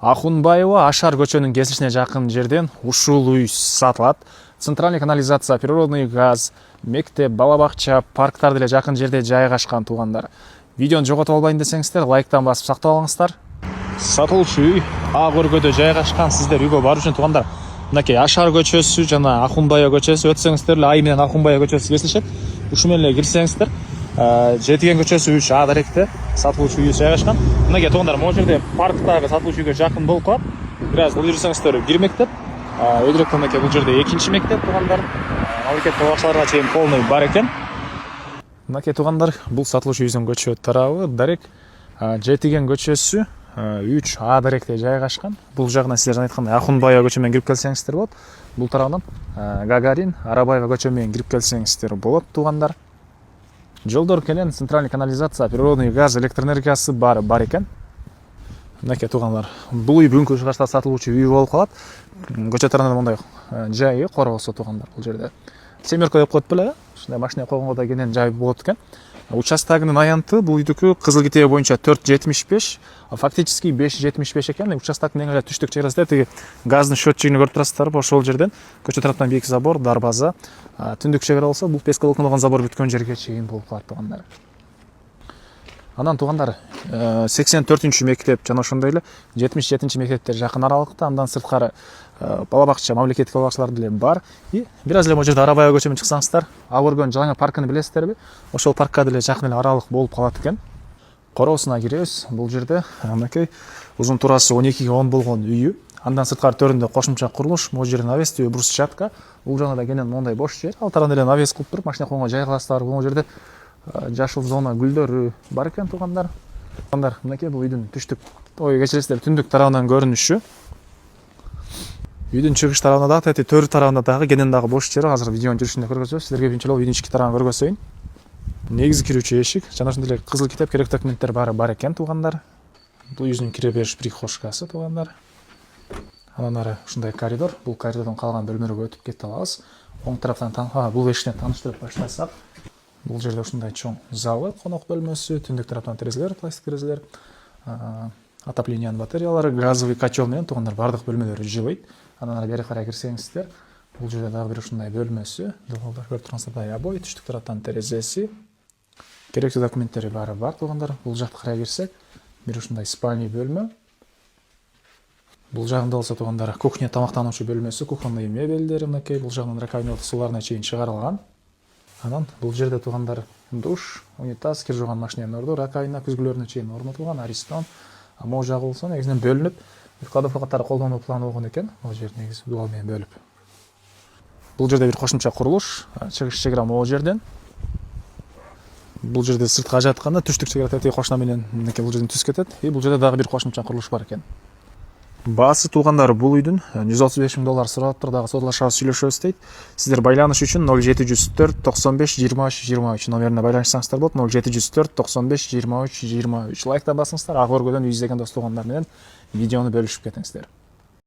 Ахунбаева Ашар көчөнүн кесишине жакын жерден ушул үй сатылат. Центральный канализация, природный газ, мектеп, бала бакча, парктар деле жакын жерде жайгашкан туугандар. Видеону жоготуп албайын десеңиздер, лайктан басып сактап алыңыздар. Сатылуучу үй Ак өргөдө жайгашкан. Сиздер үйгө баруу үчүн туугандар, мынакей Ашар көчөсү жана Ахунбаева көчөсү өтсөңүздөр эле Ай менен Ахунбаева көчөсү кесилишет. Ушу менен эле кирсеңиздер, Жетиген көчөсү 3 А даректе сатылуучу үй жайгашкан. Мынакей туугандар, могу жерде парктагы сатылуучу үйгө жакын болуп калат. Бир аз бул жүрсөңүздөр бир мектеп, өйдөрөк мынакей бул жерде экинчи мектеп туугандар. Мамлекет балабакчаларга чейин полный бар экен. Мынакей туугандар, бул сатылуучу үйдүн көчө тарабы дарек Жетиген көчөсү 3 А даректе жайгашкан. Бул жагынан силер жана айткандай Ахунбаева көчө менен кирип келсеңиздер болот. Бул тарабынан Гагарин, Арабаева көчө менен кирип келсеңиздер болот туугандар. Жолдор кенен центральный канализация, природный газ, электроэнергиясы бар экен. Мынакей туугандар, бул үй бүгүнкү чыгышта сатылуучу үй болуп калат. Көчө тарабынан мындай жайы коргосо туугандар. Бул жерде семерка деп коет беле, ушундай машина койгонго да кенен жай болот экен. Участогунун аянты бул үйдүкү Кызыл Китеби боюнча 4,75, фактически 5,75 экен. Участогунун эң эле түштүк чегересинде тиги газдын счетчигин көрүп турасыздарбы, ошол жерден көчө тараптан бийик забор, дарбаза, түндүк чегара болсо бул пескалыктан болгон забор бүткөн жерге чейин болуп калат туугандар. Анан туугандар, 84-чү мектеп жана ошондой эле 77-чи мектептер жакын аралыкта, андан сырткары бала бакча, мамлекеттик бала бакчалар деле бар. И бир аз эле могу жерде Арабаева көчө менен чыксаңыздар, Ак өргөнүн жаңы паркын билесиздерби? Ошол паркка деле жакын эле аралык болуп калат экен. Короосуна киребиз. Бул жерде мынакей узун турасы 12ге 10 болгон үйү. Андан сырткары төрүндө кошумча курулуш, могу жерде навес, брусчатка. Бул жагында да кенен моундай бош жер. Ал тарабында эле навес кылып туруп, машина койгонго жай кыласыздар. Бул жерде жашыл зона гүлдөр бар экен туугандар. Туугандар, мынакей бул үйдүн түштүк, кечиресиздер, түндүк тарабынан көрүнүшү. Үйдүн чыгыш тарабында дагы, төр тарабында дагы кенен дагы бош жер. Азыр видеонун жүрүшүндө көргөзөбүз. Силерге биринчи жолу үйдүн ички тарабын көргөзөйүн. Негизи кирүүчү эшик, жана ошондой эле Кызыл Китеп керек документтер баары бар экен туугандар. Бул үйдүн кире бериш прихожкасы туугандар. Анан ары ушундай коридор. Бул коридордон калган бөлмөлөргө өтүп кете алабыз. Оң тараптан бул эшиктен тааныштырып баштасак, бул жерде ушундай чоң залы, конок бөлмөсү, түндүк тараптан терезелер, пластик терезелер, отоплениянын батареялары, газовый котел менен туугандар бардык бөлмөлөрү жылыйт. Анан ары бери карай кирсеңиздер, бул жерде дагы бир ушундай бөлмөсү, долбоолдор көрүп тургансыздар, обой, түштүк тараптан терезеси, керектүү документтери баары бар туугандар. Бул жакка карай кирсек, бир ушундай спальный бөлмө. Бул жагында болсо туугандар кухня, тамактануучу бөлмөсү, кухонный мебелдери мынакей, бул жагынан раковина сууларына чейин чыгарылган. Анан бул жерде туугандар душ, унитаз, кир жууган машинанын орду, раковина күзгүлөрүнө чейин орнотулган, аристон. Могу жагы болсо негизинен бөлүнүп, кладовка катары колдонуу планы болгон экен. Могу жер негизи дуал менен бөлүп. Бул жерде бир кошумча курулуш, чыгыш чегара могу жерден. Бул жерде сыртка ажыратканда түштүк чегара тети кошуна менен мынакей бул жерден түз кетет. И бул жерде дагы бир кошумча курулуш бар экен. Баасы туугандар бул үйдүн $135,000 сурап дагы содалашабыз, сүйлөшөбүз дейт. Сиздер байланыш үчүн 0704 95 23 23 номерине байланышсаңыздар болот. 0704 95 23 23. Лайктан басыңыздар, Ак өргөдөн үй издеген дос туугандар менен видеону бөлүшүп кетиңиздер.